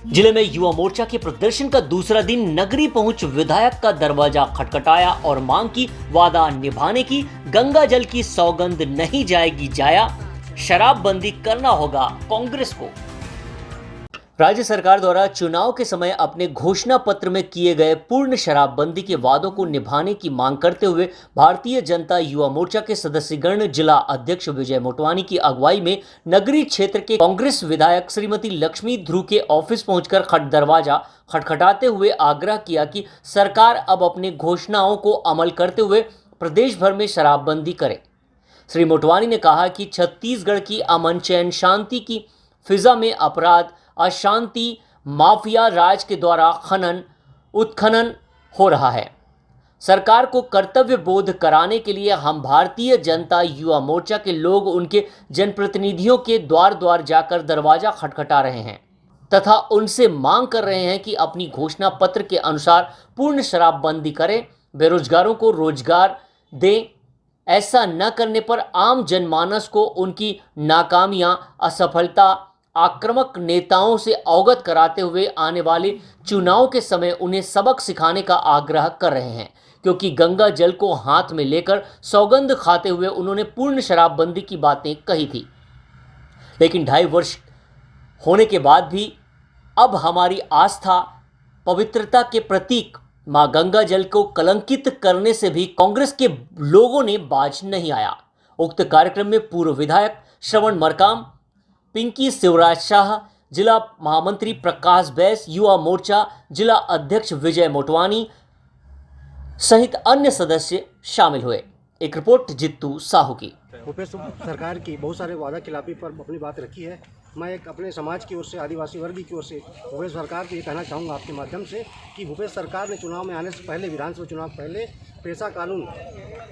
जिले में युवा मोर्चा के प्रदर्शन का दूसरा दिन नगरी पहुंच विधायक का दरवाजा खटखटाया और मांग की वादा निभाने की। गंगा जल की सौगंध नहीं जाएगी जाया, शराबबंदी करना होगा कांग्रेस को। राज्य सरकार द्वारा चुनाव के समय अपने घोषणा पत्र में किए गए पूर्ण शराबबंदी के वादों को निभाने की मांग करते हुए भारतीय जनता युवा मोर्चा के सदस्यगण जिला अध्यक्ष विजय मोटवानी की अगुवाई में नगरीय क्षेत्र के कांग्रेस विधायक श्रीमती लक्ष्मी ध्रुव के ऑफिस पहुंचकर दरवाजा खटखटाते हुए आग्रह किया कि सरकार अब अपने घोषणाओं को अमल करते हुए प्रदेश भर में शराबबंदी करे। श्री मोटवानी ने कहा कि छत्तीसगढ़ की अमन चैन शांति की फिजा में अपराध, अशांति, माफिया राज के द्वारा खनन उत्खनन हो रहा है। सरकार को कर्तव्य बोध कराने के लिए हम भारतीय जनता युवा मोर्चा के लोग उनके जनप्रतिनिधियों के द्वार द्वार जाकर दरवाजा खटखटा रहे हैं तथा उनसे मांग कर रहे हैं कि अपनी घोषणा पत्र के अनुसार पूर्ण शराबबंदी करें, बेरोजगारों को रोजगार दें। ऐसा न करने पर आम जनमानस को उनकी नाकामियां, असफलता, आक्रामक नेताओं से अवगत कराते हुए आने वाले चुनाव के समय उन्हें सबक सिखाने का आग्रह कर रहे हैं, क्योंकि गंगा जल को हाथ में लेकर सौगंध खाते हुए उन्होंने पूर्ण शराबबंदी की बातें कही थी। लेकिन 2.5 वर्ष होने के बाद भी अब हमारी आस्था, पवित्रता के प्रतीक मां गंगा जल को कलंकित करने से भी कांग्रेस के लोगों ने बाज नहीं आया। उक्त कार्यक्रम में पूर्व विधायक श्रवण मरकाम, पिंकी शिवराज शाह, जिला महामंत्री प्रकाश बैस, युवा मोर्चा जिला अध्यक्ष विजय मोटवानी सहित अन्य सदस्य शामिल हुए। एक रिपोर्ट जित्तू साहू की। भूपेश सरकार की बहुत सारे वादा खिलाफी पर अपनी बात रखी है। मैं एक अपने समाज की ओर से, आदिवासी वर्ग की ओर से भूपेश सरकार को ये कहना चाहूँगा आपके माध्यम से कि भूपेश सरकार ने चुनाव में आने से पहले, विधानसभा चुनाव पहले पैसा कानून,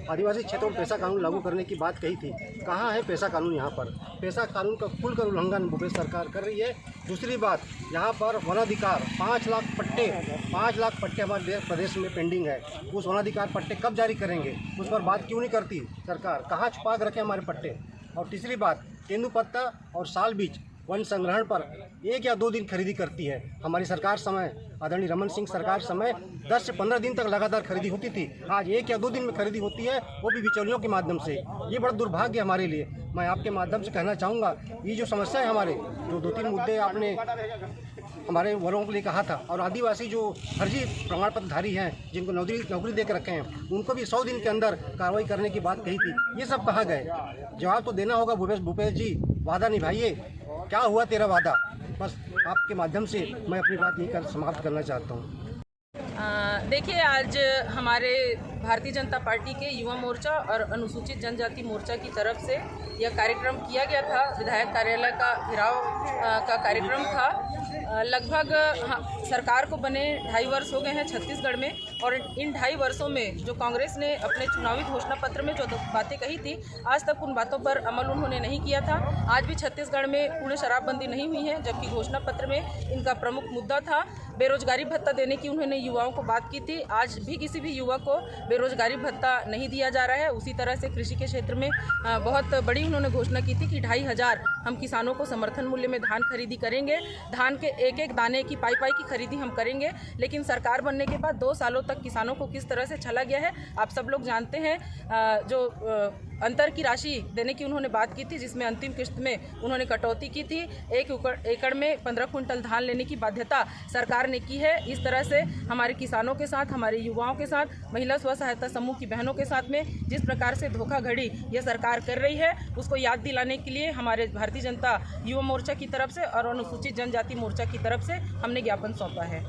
आदिवासी क्षेत्रों में पैसा कानून लागू करने की बात कही थी। कहाँ है पैसा कानून? यहाँ पर पैसा कानून का खुलकर उल्लंघन भूपेश सरकार कर रही है। दूसरी बात, यहाँ पर वनाधिकार 5 लाख पट्टे हमारे प्रदेश में पेंडिंग है। उस वनाधिकार पट्टे कब जारी करेंगे? उस पर बात क्यों नहीं करती सरकार? कहाँ छुपा के रखे हमारे पट्टे? और तीसरी बात, तेंदुपत्ता और साल बीज वन संग्रहण पर 1 या 2 दिन खरीदी करती है। हमारी सरकार समय, आदरणीय रमन सिंह सरकार समय 10 से 15 दिन तक लगातार खरीदी होती थी। आज 1 या 2 दिन में खरीदी होती है, वो भी बिचौलियों के माध्यम से। ये बड़ा दुर्भाग्य है हमारे लिए। मैं आपके माध्यम से कहना चाहूँगा, ये जो समस्या है हमारे, जो 2-3 मुद्दे आपने हमारे वर्गों के लिए कहा था, और आदिवासी जो फर्जी प्रमाण पत्रधारी हैं, जिनको नौकरी दे के रखे हैं, उनको भी 100 दिन के अंदर कार्रवाई करने की बात कही थी। ये सब कहाँ गए? जवाब तो देना होगा भूपेश जी। वादा निभाइए। क्या हुआ तेरा वादा? बस आपके माध्यम से मैं अपनी बात यही समाप्त करना चाहता हूँ। देखिए, आज हमारे भारतीय जनता पार्टी के युवा मोर्चा और अनुसूचित जनजाति मोर्चा की तरफ से यह कार्यक्रम किया गया था। विधायक कार्यालय का घेराव का कार्यक्रम था। लगभग सरकार को बने 2.5 वर्ष हो गए हैं छत्तीसगढ़ में, और इन 2.5 वर्षों में जो कांग्रेस ने अपने चुनावी घोषणा पत्र में जो बातें कही थी, आज तक उन बातों पर अमल उन्होंने नहीं किया था। आज भी छत्तीसगढ़ में पूर्ण शराबबंदी नहीं हुई है, जबकि घोषणा पत्र में इनका प्रमुख मुद्दा था बेरोजगारी भत्ता देने की। उन्होंने युवाओं को बात की थी। आज भी किसी भी युवा को बेरोजगारी भत्ता नहीं दिया जा रहा है। उसी तरह से कृषि के क्षेत्र में बहुत बड़ी उन्होंने घोषणा की थी कि 2,500 हम किसानों को समर्थन मूल्य में धान खरीदी करेंगे। धान के एक दाने की पाई की खरीदी हम करेंगे। लेकिन सरकार बनने के बाद 2 सालों तक किसानों को किस तरह से छला गया है आप सब लोग जानते हैं। जो अंतर की राशि देने की उन्होंने बात की थी, जिसमें अंतिम किश्त में उन्होंने कटौती की थी। 1 एकड़ में 15 क्विंटल धान लेने की बाध्यता सरकार ने की है। इस तरह से हमारे किसानों के साथ, हमारे युवाओं के साथ, महिला स्व सहायता समूह की बहनों के साथ में जिस प्रकार से धोखाधड़ी यह सरकार कर रही है, उसको याद दिलाने के लिए हमारे भारतीय जनता युवा मोर्चा की तरफ से और अनुसूचित जनजाति मोर्चा की तरफ से हमने ज्ञापन सौंपा है।